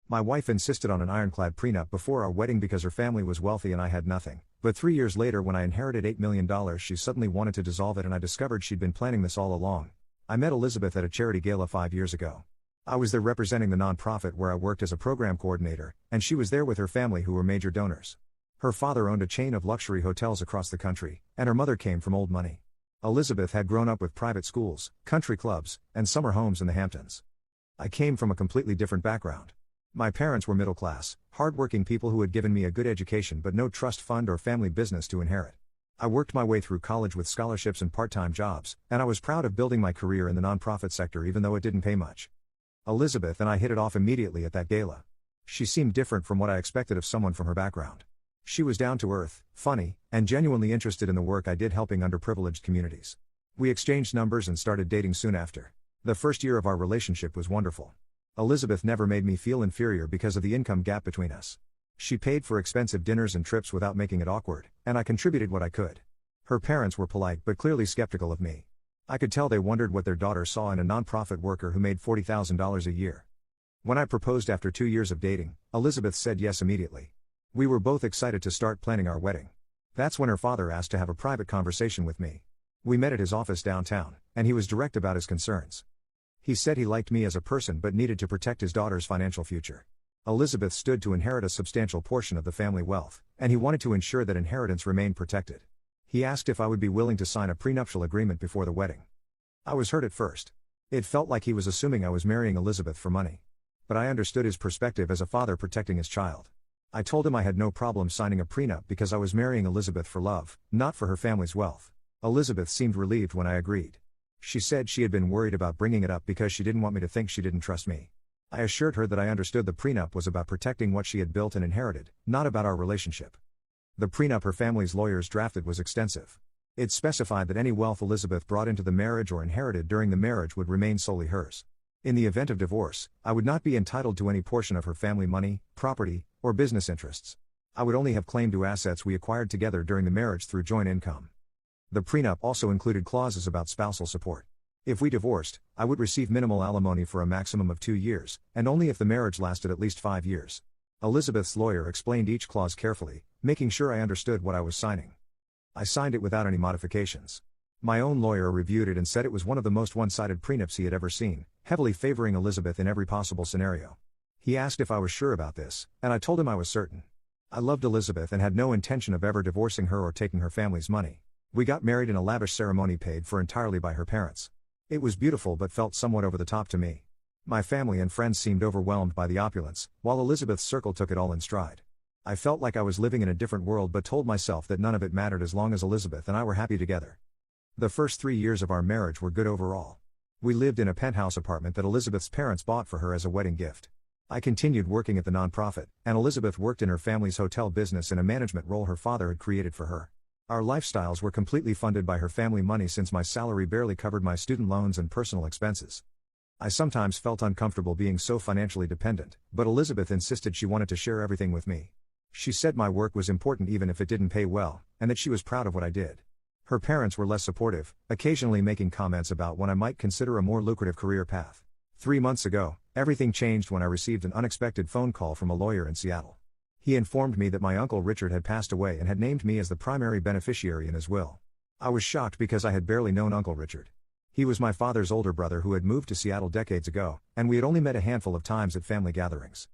My wife insisted on an ironclad prenup before our wedding because her family was wealthy and I had nothing. But 3 years later, when I inherited $8 million, she suddenly wanted to dissolve it, and I discovered she'd been planning this all along. I met Elizabeth at a charity gala 5 years ago. I was there representing the nonprofit where I worked as a program coordinator, and she was there with her family, who were major donors. Her father owned a chain of luxury hotels across the country, and her mother came from old money. Elizabeth had grown up with private schools, country clubs, and summer homes in the Hamptons. I came from a completely different background. My parents were middle class, hard-working people who had given me a good education but no trust fund or family business to inherit. I worked my way through college with scholarships and part-time jobs, and I was proud of building my career in the nonprofit sector even though it didn't pay much. Elizabeth and I hit it off immediately at that gala. She seemed different from what I expected of someone from her background. She was down to earth, funny, and genuinely interested in the work I did helping underprivileged communities. We exchanged numbers and started dating soon after. The first year of our relationship was wonderful. Elizabeth never made me feel inferior because of the income gap between us. She paid for expensive dinners and trips without making it awkward, and I contributed what I could. Her parents were polite but clearly skeptical of me. I could tell they wondered what their daughter saw in a nonprofit worker who made $40,000 a year. When I proposed after 2 years of dating, Elizabeth said yes immediately. We were both excited to start planning our wedding. That's when her father asked to have a private conversation with me. We met at his office downtown, and he was direct about his concerns. He said he liked me as a person but needed to protect his daughter's financial future. Elizabeth stood to inherit a substantial portion of the family wealth, and he wanted to ensure that inheritance remained protected. He asked if I would be willing to sign a prenuptial agreement before the wedding. I was hurt at first. It felt like he was assuming I was marrying Elizabeth for money. But I understood his perspective as a father protecting his child. I told him I had no problem signing a prenup because I was marrying Elizabeth for love, not for her family's wealth. Elizabeth seemed relieved when I agreed. She said she had been worried about bringing it up because she didn't want me to think she didn't trust me. I assured her that I understood the prenup was about protecting what she had built and inherited, not about our relationship. The prenup her family's lawyers drafted was extensive. It specified that any wealth Elizabeth brought into the marriage or inherited during the marriage would remain solely hers. In the event of divorce, I would not be entitled to any portion of her family money, property, or business interests. I would only have claim to assets we acquired together during the marriage through joint income. The prenup also included clauses about spousal support. If we divorced, I would receive minimal alimony for a maximum of 2 years, and only if the marriage lasted at least 5 years. Elizabeth's lawyer explained each clause carefully, making sure I understood what I was signing. I signed it without any modifications. My own lawyer reviewed it and said it was one of the most one-sided prenups he had ever seen, heavily favoring Elizabeth in every possible scenario. He asked if I was sure about this, and I told him I was certain. I loved Elizabeth and had no intention of ever divorcing her or taking her family's money. We got married in a lavish ceremony paid for entirely by her parents. It was beautiful but felt somewhat over the top to me. My family and friends seemed overwhelmed by the opulence, while Elizabeth's circle took it all in stride. I felt like I was living in a different world but told myself that none of it mattered as long as Elizabeth and I were happy together. The first 3 years of our marriage were good overall. We lived in a penthouse apartment that Elizabeth's parents bought for her as a wedding gift. I continued working at the nonprofit, and Elizabeth worked in her family's hotel business in a management role her father had created for her. Our lifestyles were completely funded by her family money since my salary barely covered my student loans and personal expenses. I sometimes felt uncomfortable being so financially dependent, but Elizabeth insisted she wanted to share everything with me. She said my work was important even if it didn't pay well, and that she was proud of what I did. Her parents were less supportive, occasionally making comments about when I might consider a more lucrative career path. 3 months ago, everything changed when I received an unexpected phone call from a lawyer in Seattle. He informed me that my uncle Richard had passed away and had named me as the primary beneficiary in his will. I was shocked because I had barely known Uncle Richard. He was my father's older brother who had moved to Seattle decades ago, and we had only met a handful of times at family gatherings.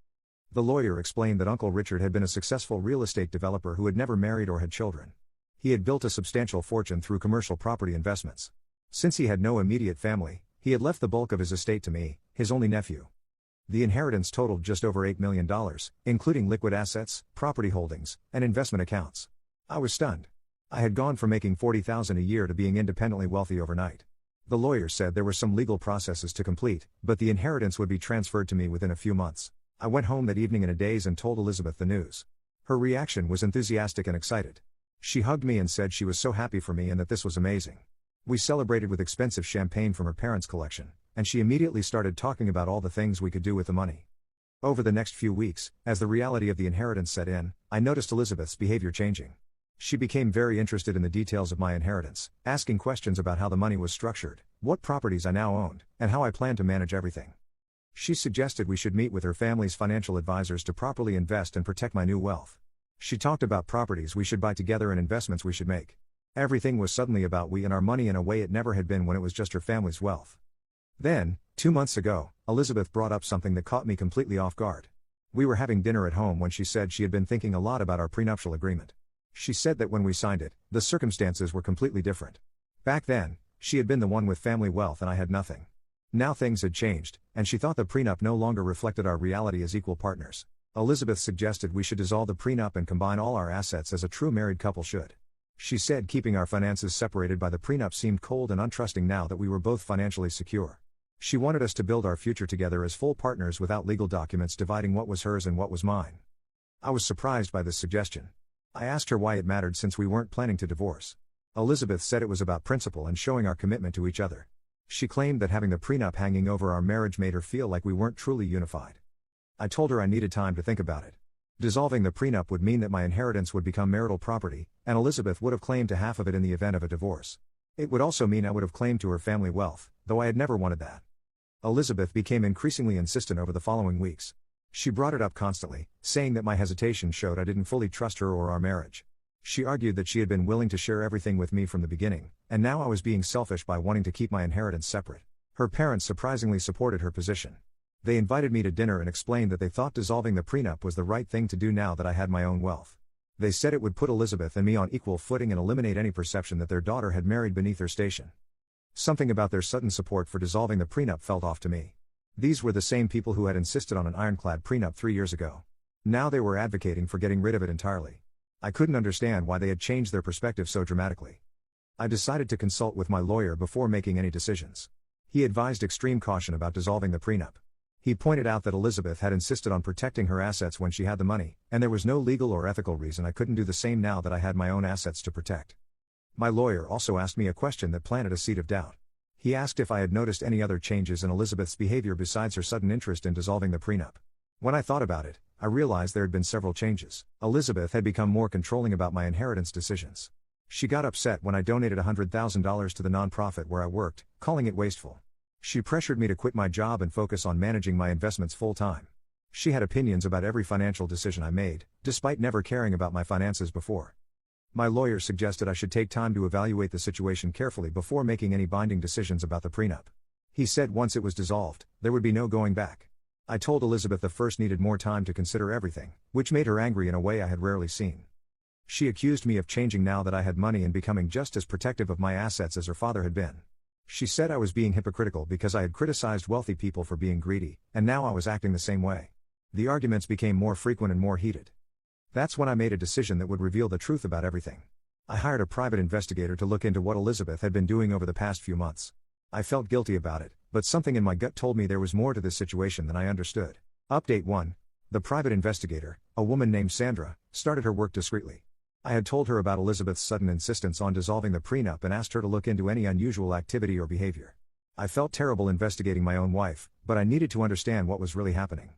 The lawyer explained that Uncle Richard had been a successful real estate developer who had never married or had children. He had built a substantial fortune through commercial property investments. Since he had no immediate family, he had left the bulk of his estate to me, his only nephew. The inheritance totaled just over $8 million, including liquid assets, property holdings, and investment accounts. I was stunned. I had gone from making $40,000 a year to being independently wealthy overnight. The lawyer said there were some legal processes to complete, but the inheritance would be transferred to me within a few months. I went home that evening in a daze and told Elizabeth the news. Her reaction was enthusiastic and excited. She hugged me and said she was so happy for me and that this was amazing. We celebrated with expensive champagne from her parents' collection, and she immediately started talking about all the things we could do with the money. Over the next few weeks, as the reality of the inheritance set in, I noticed Elizabeth's behavior changing. She became very interested in the details of my inheritance, asking questions about how the money was structured, what properties I now owned, and how I planned to manage everything. She suggested we should meet with her family's financial advisors to properly invest and protect my new wealth. She talked about properties we should buy together and investments we should make. Everything was suddenly about we and our money in a way it never had been when it was just her family's wealth. Then, 2 months ago, Elizabeth brought up something that caught me completely off guard. We were having dinner at home when she said she had been thinking a lot about our prenuptial agreement. She said that when we signed it, the circumstances were completely different. Back then, she had been the one with family wealth and I had nothing. Now things had changed, and she thought the prenup no longer reflected our reality as equal partners. Elizabeth suggested we should dissolve the prenup and combine all our assets as a true married couple should. She said keeping our finances separated by the prenup seemed cold and untrusting now that we were both financially secure. She wanted us to build our future together as full partners without legal documents dividing what was hers and what was mine. I was surprised by this suggestion. I asked her why it mattered since we weren't planning to divorce. Elizabeth said it was about principle and showing our commitment to each other. She claimed that having the prenup hanging over our marriage made her feel like we weren't truly unified. I told her I needed time to think about it. Dissolving the prenup would mean that my inheritance would become marital property, and Elizabeth would have claimed to half of it in the event of a divorce. It would also mean I would have claimed to her family wealth, though I had never wanted that. Elizabeth became increasingly insistent over the following weeks. She brought it up constantly, saying that my hesitation showed I didn't fully trust her or our marriage. She argued that she had been willing to share everything with me from the beginning, and now I was being selfish by wanting to keep my inheritance separate. Her parents surprisingly supported her position. They invited me to dinner and explained that they thought dissolving the prenup was the right thing to do now that I had my own wealth. They said it would put Elizabeth and me on equal footing and eliminate any perception that their daughter had married beneath her station. Something about their sudden support for dissolving the prenup felt off to me. These were the same people who had insisted on an ironclad prenup 3 years ago. Now they were advocating for getting rid of it entirely. I couldn't understand why they had changed their perspective so dramatically. I decided to consult with my lawyer before making any decisions. He advised extreme caution about dissolving the prenup. He pointed out that Elizabeth had insisted on protecting her assets when she had the money, and there was no legal or ethical reason I couldn't do the same now that I had my own assets to protect. My lawyer also asked me a question that planted a seed of doubt. He asked if I had noticed any other changes in Elizabeth's behavior besides her sudden interest in dissolving the prenup. When I thought about it, I realized there had been several changes. Elizabeth had become more controlling about my inheritance decisions. She got upset when I donated $100,000 to the nonprofit where I worked, calling it wasteful. She pressured me to quit my job and focus on managing my investments full-time. She had opinions about every financial decision I made, despite never caring about my finances before. My lawyer suggested I should take time to evaluate the situation carefully before making any binding decisions about the prenup. He said once it was dissolved, there would be no going back. I told Elizabeth the first needed more time to consider everything, which made her angry in a way I had rarely seen. She accused me of changing now that I had money and becoming just as protective of my assets as her father had been. She said I was being hypocritical because I had criticized wealthy people for being greedy, and now I was acting the same way. The arguments became more frequent and more heated. That's when I made a decision that would reveal the truth about everything. I hired a private investigator to look into what Elizabeth had been doing over the past few months. I felt guilty about it, but something in my gut told me there was more to this situation than I understood. Update 1. The private investigator, a woman named Sandra, started her work discreetly. I had told her about Elizabeth's sudden insistence on dissolving the prenup and asked her to look into any unusual activity or behavior. I felt terrible investigating my own wife, but I needed to understand what was really happening.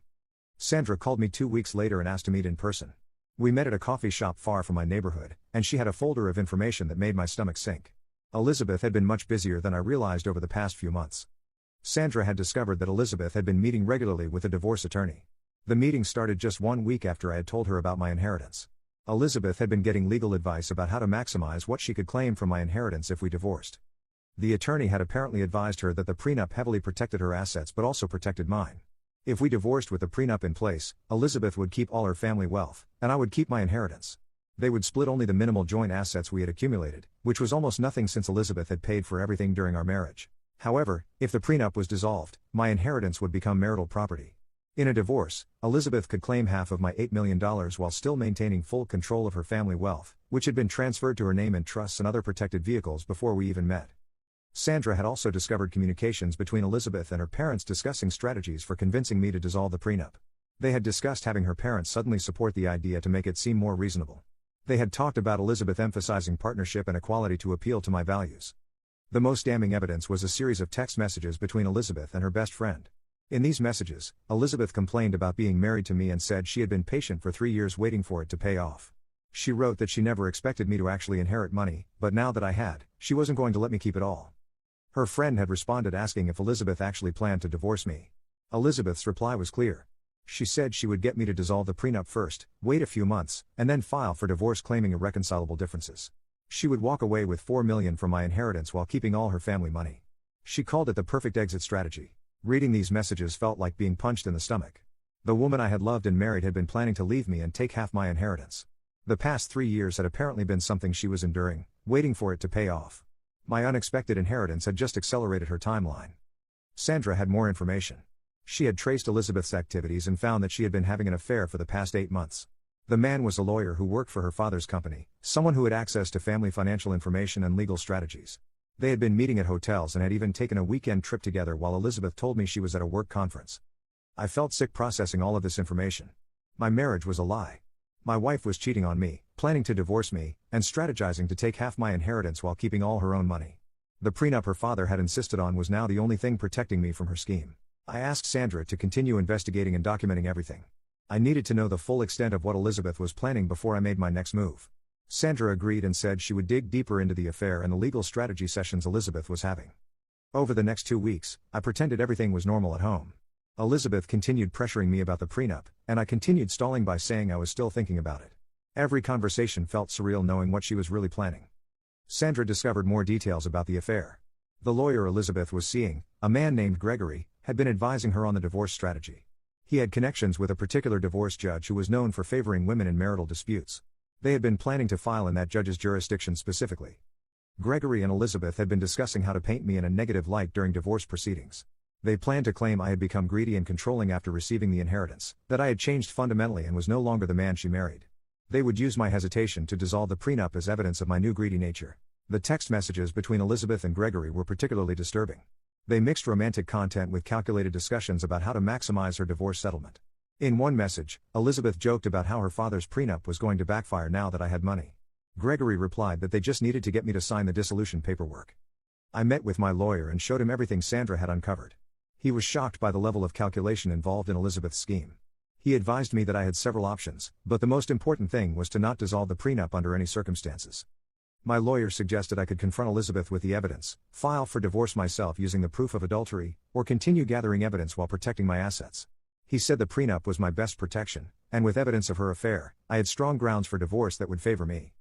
Sandra called me 2 weeks later and asked to meet in person. We met at a coffee shop far from my neighborhood, and she had a folder of information that made my stomach sink. Elizabeth had been much busier than I realized over the past few months. Sandra had discovered that Elizabeth had been meeting regularly with a divorce attorney. The meeting started just 1 week after I had told her about my inheritance. Elizabeth had been getting legal advice about how to maximize what she could claim from my inheritance if we divorced. The attorney had apparently advised her that the prenup heavily protected her assets but also protected mine. If we divorced with the prenup in place, Elizabeth would keep all her family wealth, and I would keep my inheritance. They would split only the minimal joint assets we had accumulated, which was almost nothing since Elizabeth had paid for everything during our marriage. However, if the prenup was dissolved, my inheritance would become marital property. In a divorce, Elizabeth could claim half of my $8 million while still maintaining full control of her family wealth, which had been transferred to her name in trusts and other protected vehicles before we even met. Sandra had also discovered communications between Elizabeth and her parents discussing strategies for convincing me to dissolve the prenup. They had discussed having her parents suddenly support the idea to make it seem more reasonable. They had talked about Elizabeth emphasizing partnership and equality to appeal to my values. The most damning evidence was a series of text messages between Elizabeth and her best friend. In these messages, Elizabeth complained about being married to me and said she had been patient for 3 years waiting for it to pay off. She wrote that she never expected me to actually inherit money, but now that I had, she wasn't going to let me keep it all. Her friend had responded asking if Elizabeth actually planned to divorce me. Elizabeth's reply was clear. She said she would get me to dissolve the prenup first, wait a few months, and then file for divorce claiming irreconcilable differences. She would walk away with $4 million from my inheritance while keeping all her family money. She called it the perfect exit strategy. Reading these messages felt like being punched in the stomach. The woman I had loved and married had been planning to leave me and take half my inheritance. The past 3 years had apparently been something she was enduring, waiting for it to pay off. My unexpected inheritance had just accelerated her timeline. Sandra had more information. She had traced Elizabeth's activities and found that she had been having an affair for the past 8 months. The man was a lawyer who worked for her father's company, someone who had access to family financial information and legal strategies. They had been meeting at hotels and had even taken a weekend trip together while Elizabeth told me she was at a work conference. I felt sick processing all of this information. My marriage was a lie. My wife was cheating on me, planning to divorce me, and strategizing to take half my inheritance while keeping all her own money. The prenup her father had insisted on was now the only thing protecting me from her scheme. I asked Sandra to continue investigating and documenting everything. I needed to know the full extent of what Elizabeth was planning before I made my next move. Sandra agreed and said she would dig deeper into the affair and the legal strategy sessions Elizabeth was having. Over the next 2 weeks, I pretended everything was normal at home. Elizabeth continued pressuring me about the prenup, and I continued stalling by saying I was still thinking about it. Every conversation felt surreal knowing what she was really planning. Sandra discovered more details about the affair. The lawyer Elizabeth was seeing, a man named Gregory, had been advising her on the divorce strategy. He had connections with a particular divorce judge who was known for favoring women in marital disputes. They had been planning to file in that judge's jurisdiction specifically. Gregory and Elizabeth had been discussing how to paint me in a negative light during divorce proceedings. They planned to claim I had become greedy and controlling after receiving the inheritance, that I had changed fundamentally and was no longer the man she married. They would use my hesitation to dissolve the prenup as evidence of my new greedy nature. The text messages between Elizabeth and Gregory were particularly disturbing. They mixed romantic content with calculated discussions about how to maximize her divorce settlement. In one message, Elizabeth joked about how her father's prenup was going to backfire now that I had money. Gregory replied that they just needed to get me to sign the dissolution paperwork. I met with my lawyer and showed him everything Sandra had uncovered. He was shocked by the level of calculation involved in Elizabeth's scheme. He advised me that I had several options, but the most important thing was to not dissolve the prenup under any circumstances. My lawyer suggested I could confront Elizabeth with the evidence, file for divorce myself using the proof of adultery, or continue gathering evidence while protecting my assets. He said the prenup was my best protection, and with evidence of her affair, I had strong grounds for divorce that would favor me.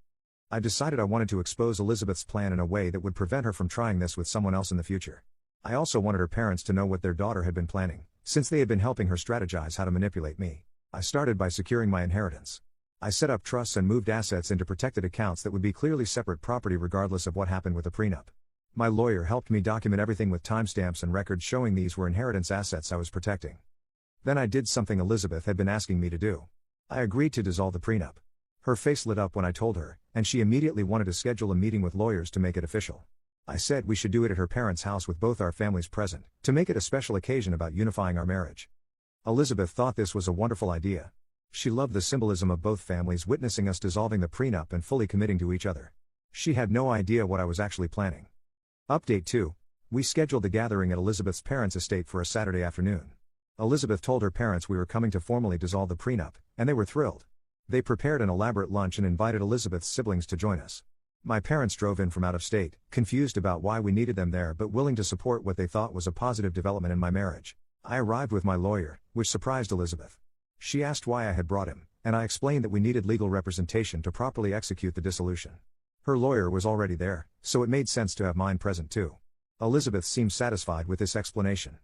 I decided I wanted to expose Elizabeth's plan in a way that would prevent her from trying this with someone else in the future. I also wanted her parents to know what their daughter had been planning, since they had been helping her strategize how to manipulate me. I started by securing my inheritance. I set up trusts and moved assets into protected accounts that would be clearly separate property regardless of what happened with the prenup. My lawyer helped me document everything with timestamps and records showing these were inheritance assets I was protecting. Then I did something Elizabeth had been asking me to do. I agreed to dissolve the prenup. Her face lit up when I told her, and she immediately wanted to schedule a meeting with lawyers to make it official. I said we should do it at her parents' house with both our families present, to make it a special occasion about unifying our marriage. Elizabeth thought this was a wonderful idea. She loved the symbolism of both families witnessing us dissolving the prenup and fully committing to each other. She had no idea what I was actually planning. Update 2. We scheduled the gathering at Elizabeth's parents' estate for a Saturday afternoon. Elizabeth told her parents we were coming to formally dissolve the prenup, and they were thrilled. They prepared an elaborate lunch and invited Elizabeth's siblings to join us. My parents drove in from out of state, confused about why we needed them there but willing to support what they thought was a positive development in my marriage. I arrived with my lawyer, which surprised Elizabeth. She asked why I had brought him, and I explained that we needed legal representation to properly execute the dissolution. Her lawyer was already there, so it made sense to have mine present too. Elizabeth seemed satisfied with this explanation.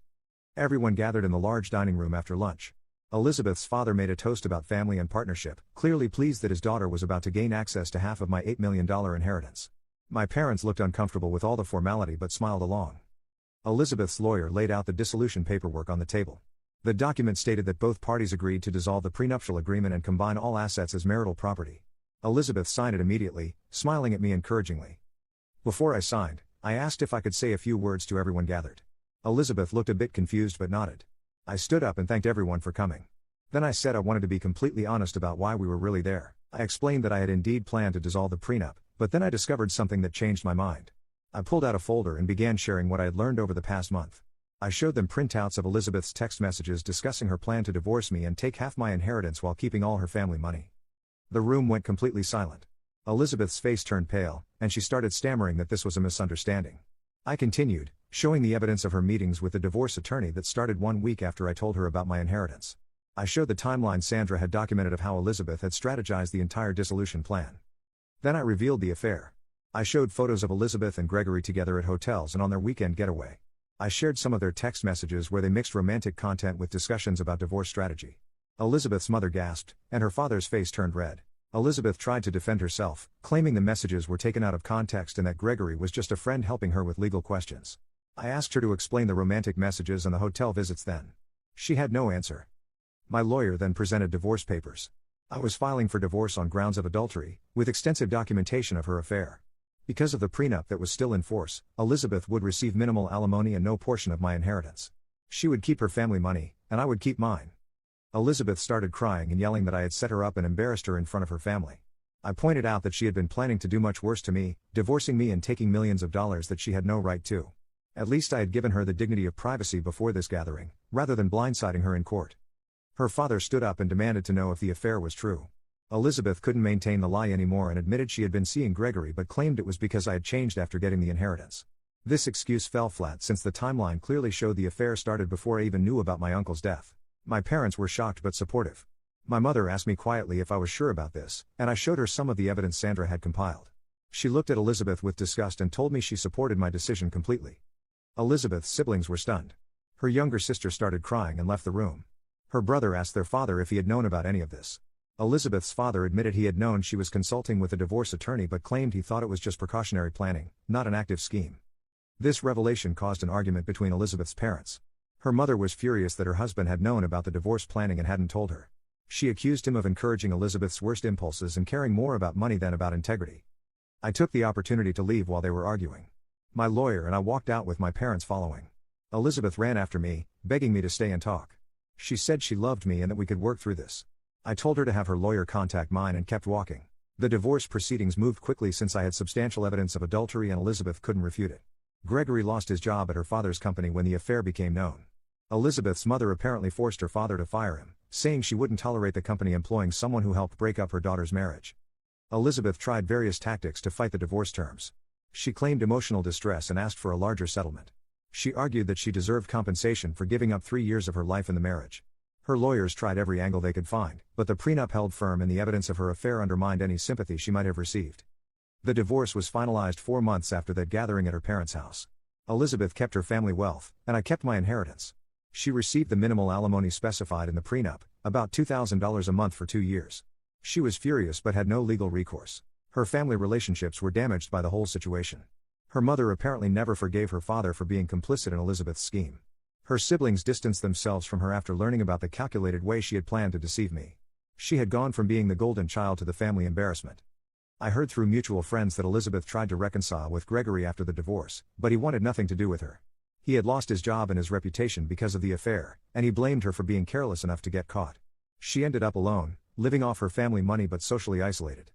Everyone gathered in the large dining room after lunch. Elizabeth's father made a toast about family and partnership, clearly pleased that his daughter was about to gain access to half of my $8 million inheritance. My parents looked uncomfortable with all the formality but smiled along. Elizabeth's lawyer laid out the dissolution paperwork on the table. The document stated that both parties agreed to dissolve the prenuptial agreement and combine all assets as marital property. Elizabeth signed it immediately, smiling at me encouragingly. Before I signed, I asked if I could say a few words to everyone gathered. Elizabeth looked a bit confused but nodded. I stood up and thanked everyone for coming. Then I said I wanted to be completely honest about why we were really there. I explained that I had indeed planned to dissolve the prenup, but then I discovered something that changed my mind. I pulled out a folder and began sharing what I had learned over the past month. I showed them printouts of Elizabeth's text messages discussing her plan to divorce me and take half my inheritance while keeping all her family money. The room went completely silent. Elizabeth's face turned pale, and she started stammering that this was a misunderstanding. I continued, showing the evidence of her meetings with the divorce attorney that started 1 week after I told her about my inheritance. I showed the timeline Sandra had documented of how Elizabeth had strategized the entire dissolution plan. Then I revealed the affair. I showed photos of Elizabeth and Gregory together at hotels and on their weekend getaway. I shared some of their text messages where they mixed romantic content with discussions about divorce strategy. Elizabeth's mother gasped, and her father's face turned red. Elizabeth tried to defend herself, claiming the messages were taken out of context and that Gregory was just a friend helping her with legal questions. I asked her to explain the romantic messages and the hotel visits then. She had no answer. My lawyer then presented divorce papers. I was filing for divorce on grounds of adultery, with extensive documentation of her affair. Because of the prenup that was still in force, Elizabeth would receive minimal alimony and no portion of my inheritance. She would keep her family money, and I would keep mine. Elizabeth started crying and yelling that I had set her up and embarrassed her in front of her family. I pointed out that she had been planning to do much worse to me, divorcing me and taking millions of dollars that she had no right to. At least I had given her the dignity of privacy before this gathering, rather than blindsiding her in court. Her father stood up and demanded to know if the affair was true. Elizabeth couldn't maintain the lie anymore and admitted she had been seeing Gregory but claimed it was because I had changed after getting the inheritance. This excuse fell flat since the timeline clearly showed the affair started before I even knew about my uncle's death. My parents were shocked but supportive. My mother asked me quietly if I was sure about this, and I showed her some of the evidence Sandra had compiled. She looked at Elizabeth with disgust and told me she supported my decision completely. Elizabeth's siblings were stunned. Her younger sister started crying and left the room. Her brother asked their father if he had known about any of this. Elizabeth's father admitted he had known she was consulting with a divorce attorney but claimed he thought it was just precautionary planning, not an active scheme. This revelation caused an argument between Elizabeth's parents. Her mother was furious that her husband had known about the divorce planning and hadn't told her. She accused him of encouraging Elizabeth's worst impulses and caring more about money than about integrity. I took the opportunity to leave while they were arguing. My lawyer and I walked out with my parents following. Elizabeth ran after me, begging me to stay and talk. She said she loved me and that we could work through this. I told her to have her lawyer contact mine and kept walking. The divorce proceedings moved quickly since I had substantial evidence of adultery and Elizabeth couldn't refute it. Gregory lost his job at her father's company when the affair became known. Elizabeth's mother apparently forced her father to fire him, saying she wouldn't tolerate the company employing someone who helped break up her daughter's marriage. Elizabeth tried various tactics to fight the divorce terms. She claimed emotional distress and asked for a larger settlement. She argued that she deserved compensation for giving up 3 years of her life in the marriage. Her lawyers tried every angle they could find, but the prenup held firm and the evidence of her affair undermined any sympathy she might have received. The divorce was finalized 4 months after that gathering at her parents' house. Elizabeth kept her family wealth, and I kept my inheritance. She received the minimal alimony specified in the prenup, about $2,000 a month for 2 years. She was furious but had no legal recourse. Her family relationships were damaged by the whole situation. Her mother apparently never forgave her father for being complicit in Elizabeth's scheme. Her siblings distanced themselves from her after learning about the calculated way she had planned to deceive me. She had gone from being the golden child to the family embarrassment. I heard through mutual friends that Elizabeth tried to reconcile with Gregory after the divorce, but he wanted nothing to do with her. He had lost his job and his reputation because of the affair, and he blamed her for being careless enough to get caught. She ended up alone, living off her family money but socially isolated.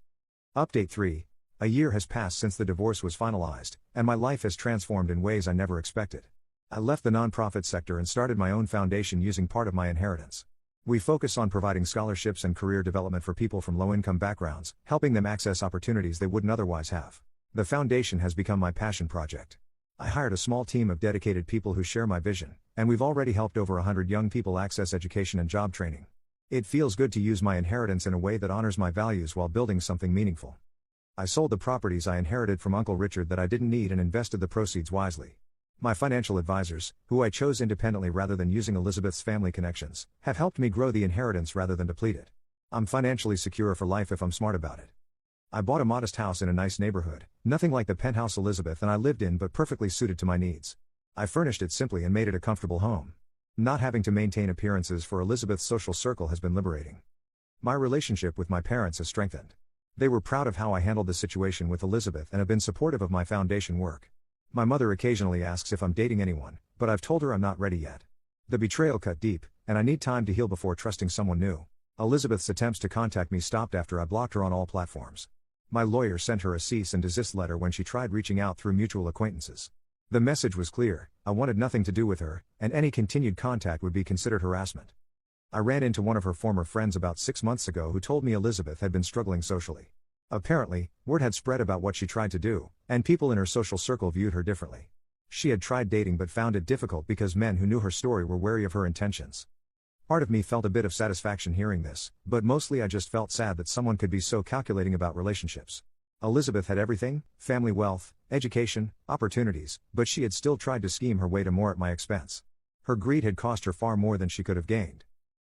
Update 3. A year has passed since the divorce was finalized, and my life has transformed in ways I never expected. I left the nonprofit sector and started my own foundation using part of my inheritance. We focus on providing scholarships and career development for people from low-income backgrounds, helping them access opportunities they wouldn't otherwise have. The foundation has become my passion project. I hired a small team of dedicated people who share my vision, and we've already helped over 100 young people access education and job training. It feels good to use my inheritance in a way that honors my values while building something meaningful. I sold the properties I inherited from Uncle Richard that I didn't need and invested the proceeds wisely. My financial advisors, who I chose independently rather than using Elizabeth's family connections, have helped me grow the inheritance rather than deplete it. I'm financially secure for life if I'm smart about it. I bought a modest house in a nice neighborhood, nothing like the penthouse Elizabeth and I lived in but perfectly suited to my needs. I furnished it simply and made it a comfortable home. Not having to maintain appearances for Elizabeth's social circle has been liberating. My relationship with my parents has strengthened. They were proud of how I handled the situation with Elizabeth and have been supportive of my foundation work. My mother occasionally asks if I'm dating anyone, but I've told her I'm not ready yet. The betrayal cut deep, and I need time to heal before trusting someone new. Elizabeth's attempts to contact me stopped after I blocked her on all platforms. My lawyer sent her a cease and desist letter when she tried reaching out through mutual acquaintances. The message was clear: I wanted nothing to do with her, and any continued contact would be considered harassment. I ran into one of her former friends about 6 months ago who told me Elizabeth had been struggling socially. Apparently, word had spread about what she tried to do, and people in her social circle viewed her differently. She had tried dating but found it difficult because men who knew her story were wary of her intentions. Part of me felt a bit of satisfaction hearing this, but mostly I just felt sad that someone could be so calculating about relationships. Elizabeth had everything: family, wealth, education, opportunities, but she had still tried to scheme her way to more at my expense. Her greed had cost her far more than she could have gained.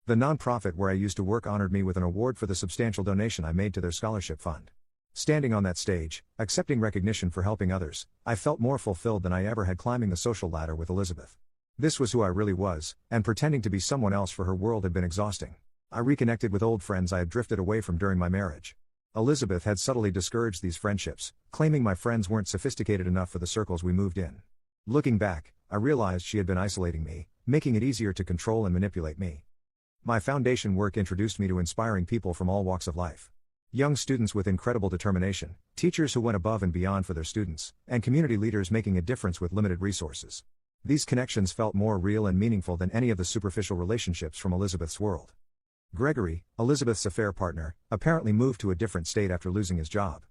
The nonprofit where I used to work honored me with an award for the substantial donation I made to their scholarship fund. Standing on that stage, accepting recognition for helping others, I felt more fulfilled than I ever had climbing the social ladder with Elizabeth. This was who I really was, and pretending to be someone else for her world had been exhausting. I reconnected with old friends I had drifted away from during my marriage. Elizabeth had subtly discouraged these friendships, claiming my friends weren't sophisticated enough for the circles we moved in. Looking back, I realized she had been isolating me, making it easier to control and manipulate me. My foundation work introduced me to inspiring people from all walks of life. Young students with incredible determination, teachers who went above and beyond for their students, and community leaders making a difference with limited resources. These connections felt more real and meaningful than any of the superficial relationships from Elizabeth's world. Gregory, Elizabeth's affair partner, apparently moved to a different state after losing his job.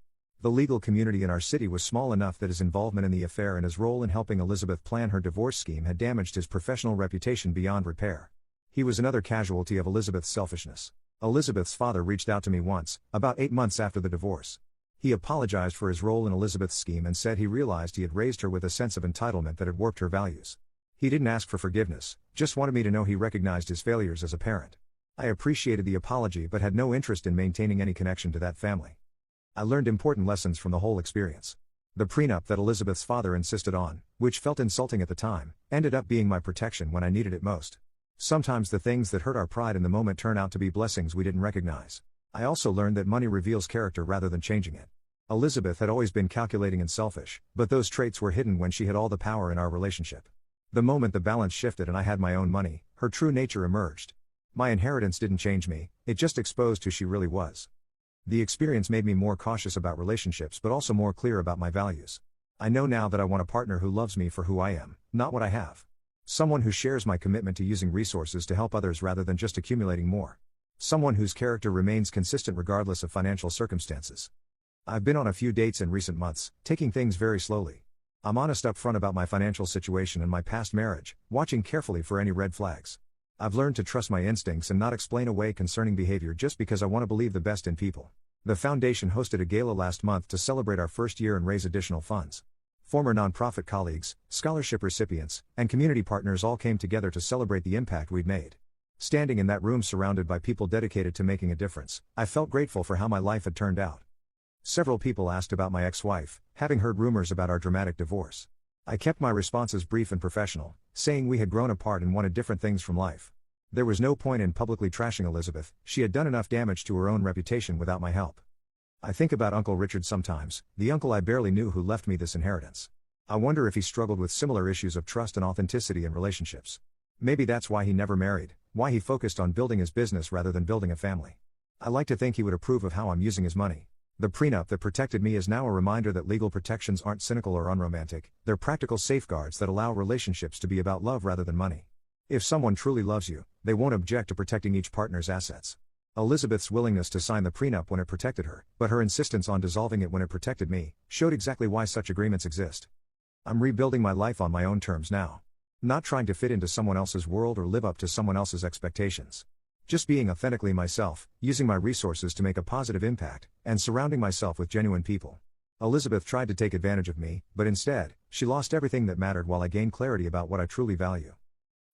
The legal community in our city was small enough that his involvement in the affair and his role in helping Elizabeth plan her divorce scheme had damaged his professional reputation beyond repair. He was another casualty of Elizabeth's selfishness. Elizabeth's father reached out to me once, about 8 months after the divorce. He apologized for his role in Elizabeth's scheme and said he realized he had raised her with a sense of entitlement that had warped her values. He didn't ask for forgiveness, just wanted me to know he recognized his failures as a parent. I appreciated the apology but had no interest in maintaining any connection to that family. I learned important lessons from the whole experience. The prenup that Elizabeth's father insisted on, which felt insulting at the time, ended up being my protection when I needed it most. Sometimes the things that hurt our pride in the moment turn out to be blessings we didn't recognize. I also learned that money reveals character rather than changing it. Elizabeth had always been calculating and selfish, but those traits were hidden when she had all the power in our relationship. The moment the balance shifted and I had my own money, her true nature emerged. My inheritance didn't change me, it just exposed who she really was. The experience made me more cautious about relationships but also more clear about my values. I know now that I want a partner who loves me for who I am, not what I have. Someone who shares my commitment to using resources to help others rather than just accumulating more. Someone whose character remains consistent regardless of financial circumstances. I've been on a few dates in recent months, taking things very slowly. I'm honest up front about my financial situation and my past marriage, watching carefully for any red flags. I've learned to trust my instincts and not explain away concerning behavior just because I want to believe the best in people. The foundation hosted a gala last month to celebrate our first year and raise additional funds. Former nonprofit colleagues, scholarship recipients, and community partners all came together to celebrate the impact we'd made. Standing in that room surrounded by people dedicated to making a difference, I felt grateful for how my life had turned out. Several people asked about my ex-wife, having heard rumors about our dramatic divorce. I kept my responses brief and professional, saying we had grown apart and wanted different things from life. There was no point in publicly trashing Elizabeth, she had done enough damage to her own reputation without my help. I think about Uncle Richard sometimes, the uncle I barely knew who left me this inheritance. I wonder if he struggled with similar issues of trust and authenticity in relationships. Maybe that's why he never married, why he focused on building his business rather than building a family. I like to think he would approve of how I'm using his money. The prenup that protected me is now a reminder that legal protections aren't cynical or unromantic, they're practical safeguards that allow relationships to be about love rather than money. If someone truly loves you, they won't object to protecting each partner's assets. Elizabeth's willingness to sign the prenup when it protected her, but her insistence on dissolving it when it protected me, showed exactly why such agreements exist. I'm rebuilding my life on my own terms now. Not trying to fit into someone else's world or live up to someone else's expectations. Just being authentically myself, using my resources to make a positive impact, and surrounding myself with genuine people. Elizabeth tried to take advantage of me, but instead, she lost everything that mattered while I gained clarity about what I truly value.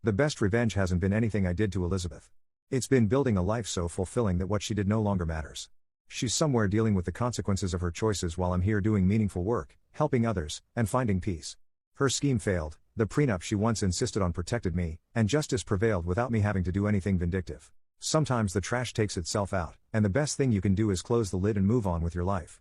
The best revenge hasn't been anything I did to Elizabeth. It's been building a life so fulfilling that what she did no longer matters. She's somewhere dealing with the consequences of her choices while I'm here doing meaningful work, helping others, and finding peace. Her scheme failed, the prenup she once insisted on protected me, and justice prevailed without me having to do anything vindictive. Sometimes the trash takes itself out, and the best thing you can do is close the lid and move on with your life.